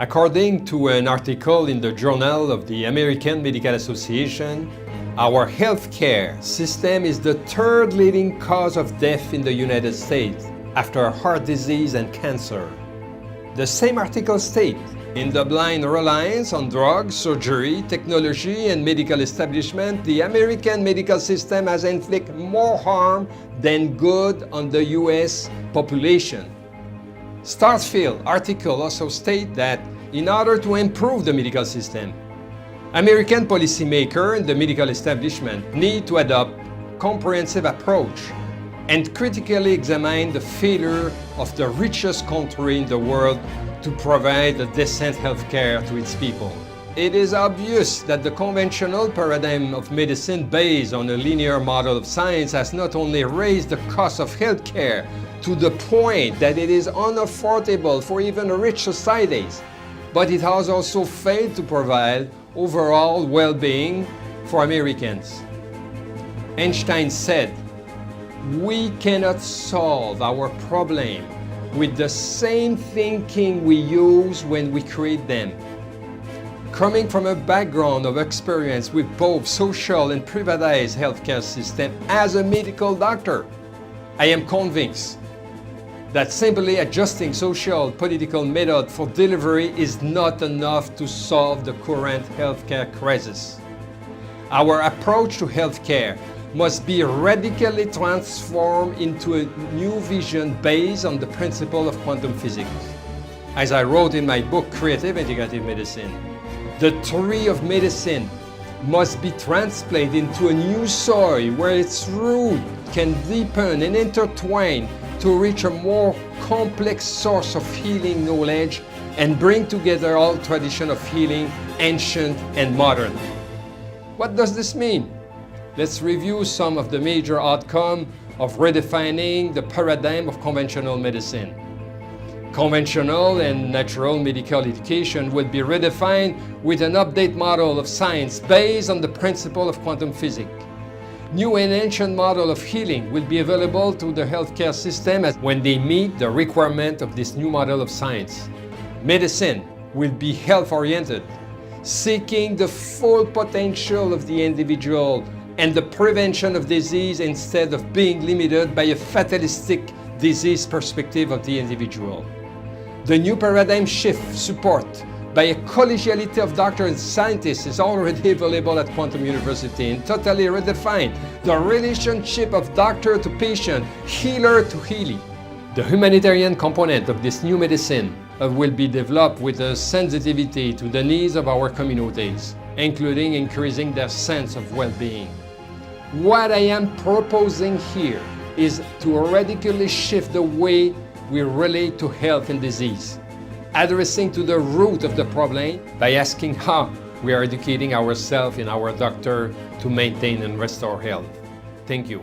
According to an article in the Journal of the American Medical Association, our healthcare system is the third leading cause of death in the United States after heart disease and cancer. The same article states, in the blind reliance on drugs, surgery, technology, and medical establishment, the American medical system has inflicted more harm than good on the US population. Starfield article also states that in order to improve the medical system, American policymakers and the medical establishment need to adopt a comprehensive approach and critically examine the failure of the richest country in the world to provide a decent health care to its people. It is obvious that the conventional paradigm of medicine based on a linear model of science has not only raised the cost of health care to the point that it is unaffordable for even rich societies, but it has also failed to provide overall well-being for Americans. Einstein said, "We cannot solve our problem with the same thinking we use when we create them." Coming from a background of experience with both social and privatized healthcare system as a medical doctor, I am convinced that simply adjusting social political method for delivery is not enough to solve the current healthcare crisis. Our approach to healthcare must be radically transformed into a new vision based on the principle of quantum physics. As I wrote in my book, Creative Integrative Medicine, the tree of medicine must be transplanted into a new soil where its root can deepen and intertwine to reach a more complex source of healing knowledge and bring together all traditions of healing, ancient and modern. What does this mean? Let's review some of the major outcomes of redefining the paradigm of conventional medicine. Conventional and natural medical education will be redefined with an updated model of science based on the principle of quantum physics. New and ancient model of healing will be available to the healthcare system when they meet the requirement of this new model of science. Medicine will be health-oriented, seeking the full potential of the individual and the prevention of disease instead of being limited by a fatalistic disease perspective of the individual. The new paradigm shift support by a collegiality of doctors and scientists is already available at Quantum University and totally redefine the relationship of doctor to patient, healer to healee. The humanitarian component of this new medicine will be developed with a sensitivity to the needs of our communities, including increasing their sense of well-being. What I am proposing here is to radically shift the way we relate to health and disease, addressing to the root of the problem by asking how we are educating ourselves and our doctor to maintain and restore health. Thank you.